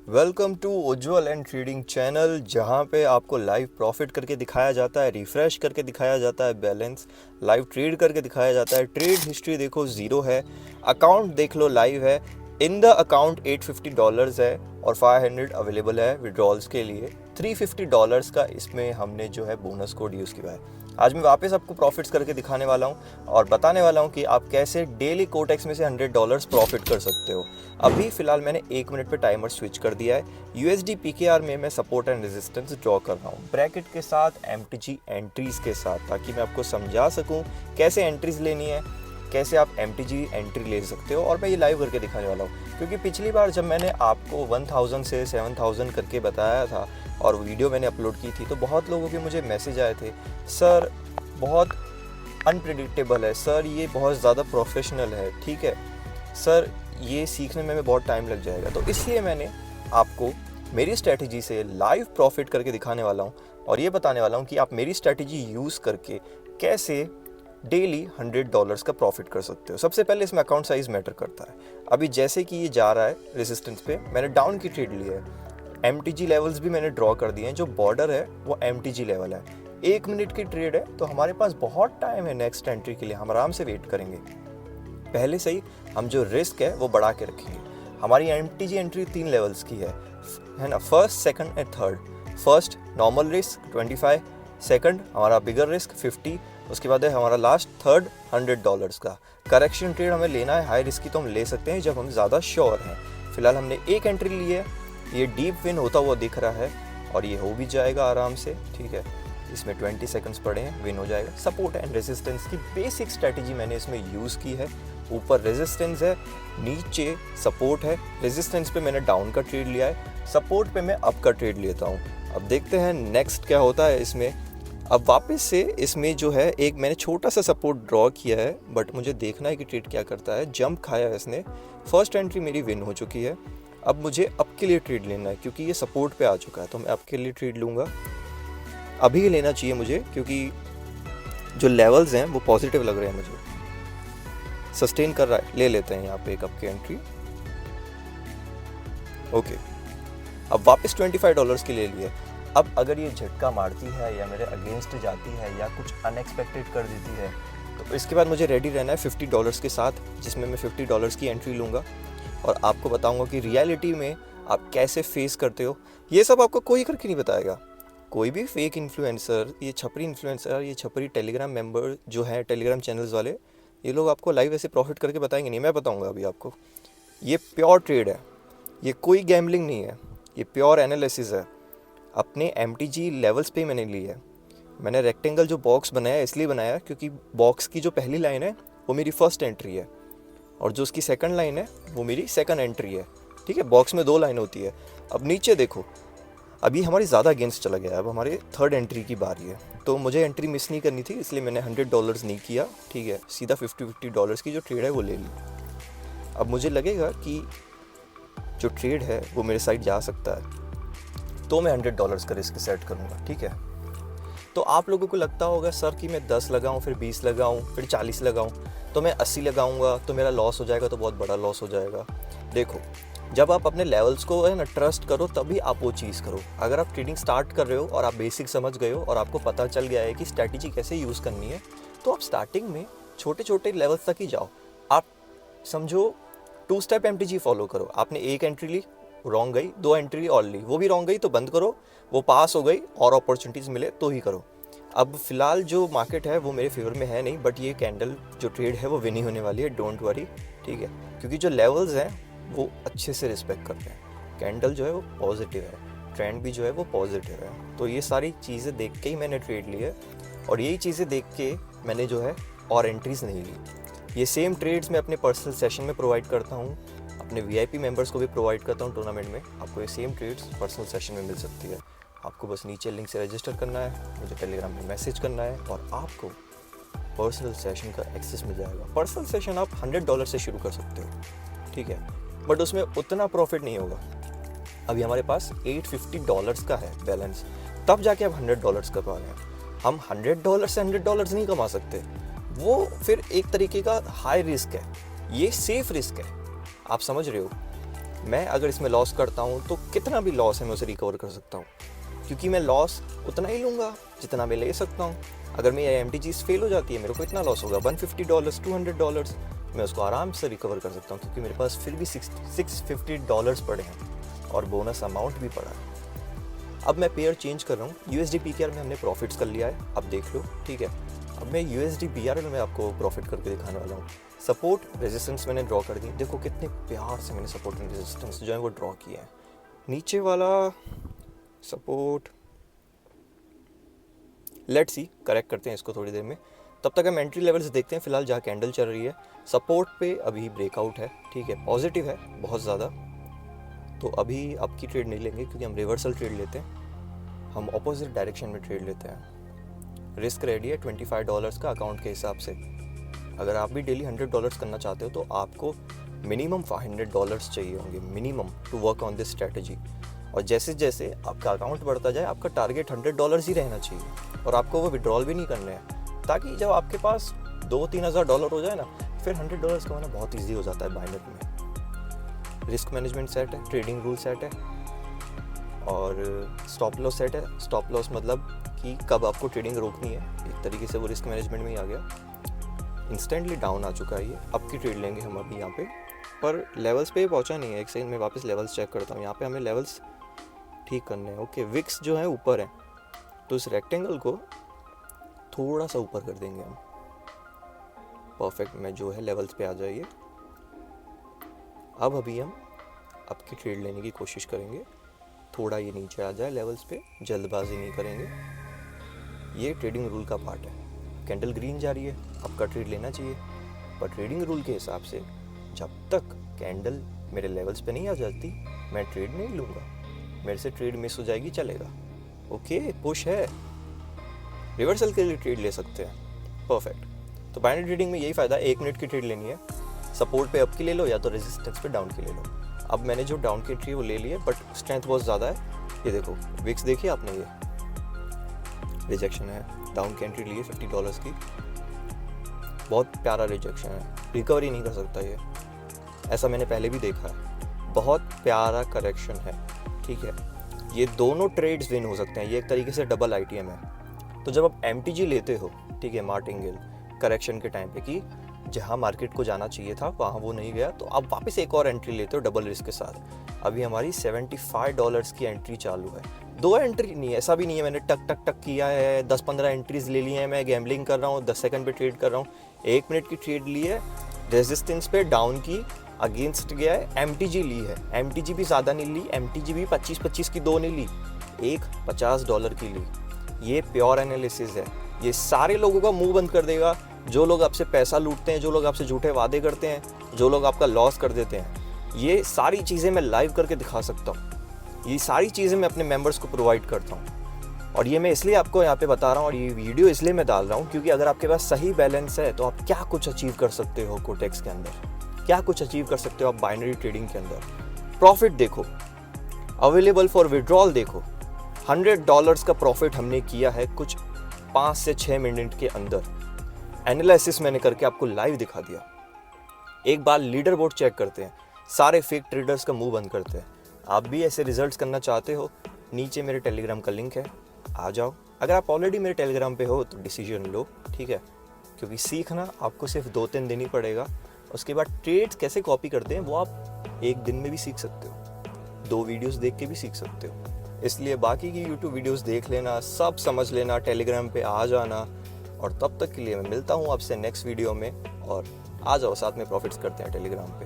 Welcome to Ujjwal and trading channel, जहाँ पे आपको लाइव प्रॉफिट करके दिखाया जाता है, रिफ्रेश करके दिखाया जाता है, बैलेंस लाइव ट्रेड करके दिखाया जाता है। ट्रेड हिस्ट्री देखो ज़ीरो है, अकाउंट देख लो लाइव है। इन द अकाउंट $850 है और 500 अवेलेबल है विड्रॉल्स के लिए। $350 का इसमें हमने जो है बोनस कोड यूज़ किया है। आज मैं वापस आपको प्रॉफिट्स करके दिखाने वाला हूँ और बताने वाला हूँ कि आप कैसे डेली कोटेक्स में से $100 प्रॉफिट कर सकते हो। अभी फ़िलहाल मैंने 1 मिनट पे टाइमर स्विच कर दिया है। USD PKR में मैं सपोर्ट एंड रेजिस्टेंस ड्रॉ कर रहा हूँ ब्रैकेट के साथ, MTG एंट्रीज़ के साथ, ताकि मैं आपको समझा सकूँ कैसे एंट्रीज़ लेनी है, कैसे आप MTG एंट्री ले सकते हो। और मैं ये लाइव करके दिखाने वाला हूँ, क्योंकि पिछली बार जब मैंने आपको 1000 से 7000 करके बताया था और वीडियो मैंने अपलोड की थी, तो बहुत लोगों के मुझे मैसेज आए थे, सर बहुत अनप्रिडिक्टेबल है, सर ये बहुत ज़्यादा प्रोफेशनल है, ठीक है सर ये सीखने में बहुत टाइम लग जाएगा। तो इसलिए मैंने आपको मेरी स्ट्रैटेजी से लाइव प्रॉफिट करके दिखाने वाला हूँ और ये बताने वाला हूँ कि आप मेरी स्ट्रैटेजी यूज़ करके कैसे डेली $100 का प्रॉफिट कर सकते हो। सबसे पहले इसमें अकाउंट साइज़ मैटर करता है। अभी जैसे कि ये जा रहा है रेजिस्टेंस पे, मैंने डाउन की ट्रेड ली है। MTG लेवल्स भी मैंने ड्रॉ कर दिए हैं, जो बॉर्डर है वो MTG लेवल है। 1 मिनट की ट्रेड है, तो हमारे पास बहुत टाइम है नेक्स्ट एंट्री के लिए, हम आराम से वेट करेंगे। पहले से ही हम जो रिस्क है वो बढ़ा के रखेंगे। हमारी MTG एंट्री 3 लेवल्स की है ना, first, second and third. First normal risk 25, second हमारा बिगर रिस्क 50, उसके बाद है हमारा लास्ट थर्ड $100 का। करेक्शन ट्रेड हमें लेना है हाई रिस्क की, तो हम ले सकते हैं जब हम ज़्यादा श्योर हैं। फिलहाल हमने एक एंट्री ली है, ये डीप विन होता हुआ दिख रहा है और ये हो भी जाएगा आराम से, ठीक है। इसमें 20 सेकंड्स पड़े हैं, विन हो जाएगा। सपोर्ट एंड रेजिस्टेंस की बेसिक स्ट्रैटेजी मैंने इसमें यूज़ की है। ऊपर रेजिस्टेंस है, नीचे सपोर्ट है। रेजिस्टेंस पे मैंने डाउन का ट्रेड लिया है, सपोर्ट पे मैं अप का ट्रेड लेता हूँ। अब देखते हैं नेक्स्ट क्या होता है इसमें। अब वापस से इसमें जो है एक मैंने छोटा सा सपोर्ट ड्रॉ किया है, बट मुझे देखना है कि ट्रेड क्या करता है। जंप खाया है इसने, फर्स्ट एंट्री मेरी विन हो चुकी है। अब मुझे अप के लिए ट्रेड लेना है, क्योंकि ये सपोर्ट पे आ चुका है, तो मैं अप के लिए ट्रेड लूँगा। अभी ही लेना चाहिए मुझे, क्योंकि जो लेवल्स हैं वो पॉजिटिव लग रहे हैं मुझे, सस्टेन कर रहा है। ले लेते हैं यहाँ पे एक अप की एंट्री। ओके, अब वापस $25 के लिए लिए। अब अगर ये झटका मारती है या मेरे अगेंस्ट जाती है या कुछ अनएक्सपेक्टेड कर देती है, तो इसके बाद मुझे रेडी रहना है $50 के साथ, जिसमें मैं $50 की एंट्री लूँगा और आपको बताऊँगा कि रियलिटी में आप कैसे फेस करते हो। ये सब आपको कोई करके नहीं बताएगा। कोई भी फेक इन्फ्लुएंसर, ये छपरी टेलीग्राम मेंबर जो है, टेलीग्राम चैनल्स वाले, ये लोग आपको लाइव ऐसे प्रॉफिट करके बताएंगे नहीं। मैं बताऊंगा अभी आपको। ये प्योर ट्रेड है, ये कोई गैम्बलिंग नहीं है, ये प्योर एनालिसिस है। अपने MTG लेवल्स पे मैंने ली है। मैंने रेक्टेंगल जो बॉक्स बनाया इसलिए बनाया क्योंकि बॉक्स की जो पहली लाइन है वो मेरी फर्स्ट एंट्री है और जो उसकी सेकंड लाइन है वो मेरी सेकंड एंट्री है, ठीक है। बॉक्स में 2 लाइन होती है। अब नीचे देखो, अभी हमारी ज़्यादा अगेंस्ट चला गया है, अब हमारे थर्ड एंट्री की बारी है, तो मुझे एंट्री मिस नहीं करनी थी, इसलिए मैंने $100 नहीं किया, ठीक है। सीधा $50 की जो ट्रेड है वो ले ली। अब मुझे लगेगा कि जो ट्रेड है वो मेरे साइड जा सकता है, तो मैं $100 का रिस्क सेट करूँगा, ठीक है। तो आप लोगों को लगता होगा सर कि मैं 10 लगाऊँ, फिर 20 लगाऊँ, फिर 40 लगाऊँ, तो मैं 80 लगाऊँगा तो मेरा लॉस हो जाएगा, तो बहुत बड़ा लॉस हो जाएगा। देखो, जब आप अपने लेवल्स को है ना ट्रस्ट करो, तभी आप वो चीज़ करो। अगर आप ट्रेडिंग स्टार्ट कर रहे हो और आप बेसिक समझ गए हो और आपको पता चल गया है कि स्ट्रैटेजी कैसे यूज़ करनी है, तो आप स्टार्टिंग में छोटे छोटे लेवल्स तक ही जाओ। आप समझो 2 स्टेप MTG फॉलो करो। आपने एक एंट्री ली, रॉन्ग गई, 2 एंट्री और ली, वो भी रॉन्ग गई, तो बंद करो। वो पास हो गई और अपॉर्चुनिटीज़ मिले तो ही करो। अब फिलहाल जो मार्केट है वो मेरे फेवर में है नहीं, बट ये कैंडल जो ट्रेड है वो विन ही होने वाली है, डोंट वरी, ठीक है। क्योंकि जो लेवल्स हैं वो अच्छे से रिस्पेक्ट करते हैं। कैंडल जो है वो पॉजिटिव है, ट्रेंड भी जो है वो पॉजिटिव है। तो ये सारी चीज़ें देख के ही मैंने ट्रेड ली है और यही चीज़ें देख के मैंने जो है और एंट्रीज़ नहीं ली। ये सेम ट्रेड्स मैं अपने पर्सनल सेशन में प्रोवाइड करता हूँ, अपने VIP मेंबर्स को भी प्रोवाइड करता हूँ टूर्नामेंट में। आपको ये सेम ट्रेड्स पर्सनल सेशन में मिल सकती है। आपको बस नीचे लिंक से रजिस्टर करना है, मुझे टेलीग्राम में मैसेज करना है और आपको पर्सनल सेशन का एक्सेस मिल जाएगा। पर्सनल सेशन आप $100 से शुरू कर सकते हो, ठीक है, बट उसमें उतना प्रॉफिट नहीं होगा। अभी हमारे पास $850 का है बैलेंस, तब जाके आप $100 कर पा रहे हैं। हम $100 से $100 नहीं कमा सकते, वो फिर एक तरीके का हाई रिस्क है, ये सेफ रिस्क है। आप समझ रहे हो। मैं अगर इसमें लॉस करता हूँ तो कितना भी लॉस है मैं उसे रिकवर कर सकता हूँ, क्योंकि मैं लॉस उतना ही लूँगा जितना मैं ले सकता हूँ। अगर मेरी MTGs फेल हो जाती है, मेरे को इतना लॉस होगा $150 $200, मैं उसको आराम से रिकवर कर सकता हूँ, क्योंकि मेरे पास फिर भी $650 पड़े हैं और बोनस अमाउंट भी पड़ा है। अब मैं पेयर चेंज कर रहा हूँ। USD PKR में हमने प्रॉफिट्स कर लिया है, अब देख लो, ठीक है। अब मैं USD BRL में आपको प्रॉफिट करके दिखाने वाला हूँ। सपोर्ट रेजिस्टेंस मैंने ड्रॉ कर दी, देखो कितने प्यार से मैंने सपोर्ट एंड रेजिस्टेंस जो है वो ड्रॉ किया है। नीचे वाला सपोर्ट, लेट्स सी करेक्ट करते हैं इसको थोड़ी देर में, तब तक हम एंट्री लेवल्स देखते हैं। फिलहाल जहाँ कैंडल चल रही है सपोर्ट पे अभी ब्रेकआउट है, ठीक है, पॉजिटिव है बहुत ज़्यादा। तो अभी आपकी ट्रेड नहीं लेंगे क्योंकि हम रिवर्सल ट्रेड लेते हैं, हम ऑपोजिट डायरेक्शन में ट्रेड लेते हैं। रिस्क रेडी है $25 का अकाउंट के हिसाब से। अगर आप भी डेली $100 करना चाहते हो तो आपको मिनिमम $500 चाहिए होंगे minimum to work on this strategy. और जैसे जैसे आपका अकाउंट बढ़ता जाए आपका टारगेट $100 ही रहना चाहिए और आपको वो विड्रॉल भी नहीं करने हैं, ताकि जब आपके पास $2-3 हज़ार हो जाए ना, फिर $100 कमाना बहुत ईजी हो जाता है बाइनरी में। रिस्क मैनेजमेंट सेट है, ट्रेडिंग रूल सेट है और स्टॉप लॉस सेट है। स्टॉप लॉस मतलब कि कब आपको ट्रेडिंग रोकनी है, एक तरीके से वो रिस्क मैनेजमेंट में ही आ गया। इंस्टेंटली डाउन आ चुका है ये, अब की ट्रेड लेंगे हम अभी यहाँ पे, पर लेवल्स पे पहुँचा नहीं है। एक सेकंड में वापस लेवल्स चेक करता हूँ, यहाँ पे हमें लेवल्स ठीक करने हैं। ओके, विक्स जो है ऊपर है, तो इस रेक्टेंगल को थोड़ा सा ऊपर कर देंगे हम। परफेक्ट, में जो है लेवल्स पे आ जाइए। अब अभी हम आपकी ट्रेड लेने की कोशिश करेंगे, थोड़ा ये नीचे आ जाए लेवल्स पे, जल्दबाजी नहीं करेंगे। ये ट्रेडिंग रूल का पार्ट है। कैंडल ग्रीन जा रही है, आपका ट्रेड लेना चाहिए, पर ट्रेडिंग रूल के हिसाब से जब तक कैंडल मेरे लेवल्स पे नहीं आ जाती मैं ट्रेड नहीं लूँगा। मेरे से ट्रेड मिस हो जाएगी चलेगा। ओके, पुश है, रिवर्सल के लिए ट्रेड ले सकते हैं, परफेक्ट। तो बाइनरी ट्रेडिंग में यही फ़ायदा है, 1 मिनट की ट्रेड लेनी है, सपोर्ट पे अप की ले लो या तो रेजिस्टेंस पे डाउन की ले लो। अब मैंने जो डाउन की एंट्री है वो ले ली है, बट स्ट्रेंथ बहुत ज़्यादा है। ये देखो विक्स देखिए आपने, ये रिजेक्शन है, डाउन की एंट्री ली है $50 की, बहुत प्यारा रिजेक्शन है, रिकवरी नहीं कर सकता ये, ऐसा मैंने पहले भी देखा है। बहुत प्यारा करेक्शन है, ठीक है। ये दोनों ट्रेड्स विन हो सकते हैं, ये एक तरीके से डबल ITM है। तो जब आप MTG लेते हो, ठीक है, मार्टिंगेल करेक्शन के टाइम पे कि जहाँ मार्केट को जाना चाहिए था वहाँ वो नहीं गया, तो आप वापस एक और एंट्री लेते हो डबल रिस्क के साथ। अभी हमारी $75 की एंट्री चालू है, 2 एंट्री नहीं है, ऐसा भी नहीं है मैंने टक टक टक किया है, 10-15 एंट्रीज ले ली हैं, मैं गैम्बलिंग कर रहा हूँ, 10 सेकंड पे ट्रेड कर रहा हूँ। 1 मिनट की ट्रेड ली है, रेजिस्टेंस पे डाउन की अगेंस्ट गया है, MTG ली है, MTG भी ज़्यादा नहीं ली, MTG भी 25-25 की 2 नहीं ली, एक $50 की ली। ये प्योर एनालिसिस है, ये सारे लोगों का मुंह बंद कर देगा, जो लोग आपसे पैसा लूटते हैं, जो लोग आपसे झूठे वादे करते हैं, जो लोग आपका लॉस कर देते हैं। ये सारी चीज़ें मैं लाइव करके दिखा सकता हूँ, ये सारी चीज़ें मैं अपने मेंबर्स को प्रोवाइड करता हूँ। और ये मैं इसलिए आपको यहाँ पे बता रहा हूँ और ये वीडियो इसलिए मैं डाल रहा हूँ क्योंकि अगर आपके पास सही बैलेंस है तो आप क्या कुछ अचीव कर सकते हो कोटेक्स के अंदर, क्या कुछ अचीव कर सकते हो आप बाइनरी ट्रेडिंग के अंदर। प्रॉफिट देखो, अवेलेबल फॉर विड्रॉल देखो, $100 का प्रॉफिट हमने किया है कुछ 5 से 6 मिनट के अंदर। एनालिसिस मैंने करके आपको लाइव दिखा दिया। एक बार लीडर बोर्ड चेक करते हैं, सारे फेक ट्रेडर्स का मुंह बंद करते हैं। आप भी ऐसे रिजल्ट्स करना चाहते हो, नीचे मेरे टेलीग्राम का लिंक है, आ जाओ। अगर आप ऑलरेडी मेरे टेलीग्राम पे हो तो डिसीजन लो, ठीक है, क्योंकि सीखना आपको सिर्फ 2-3 दिन ही पड़ेगा। उसके बाद ट्रेड्स कैसे कॉपी करते हैं वो आप 1 दिन में भी सीख सकते हो, 2 वीडियोस देख के भी सीख सकते हो। इसलिए बाकी की YouTube वीडियोस देख लेना, सब समझ लेना, टेलीग्राम पे आ जाना। और तब तक के लिए मैं मिलता हूँ आपसे नेक्स्ट वीडियो में, और आ जाओ साथ में प्रॉफिट्स करते हैं टेलीग्राम पे।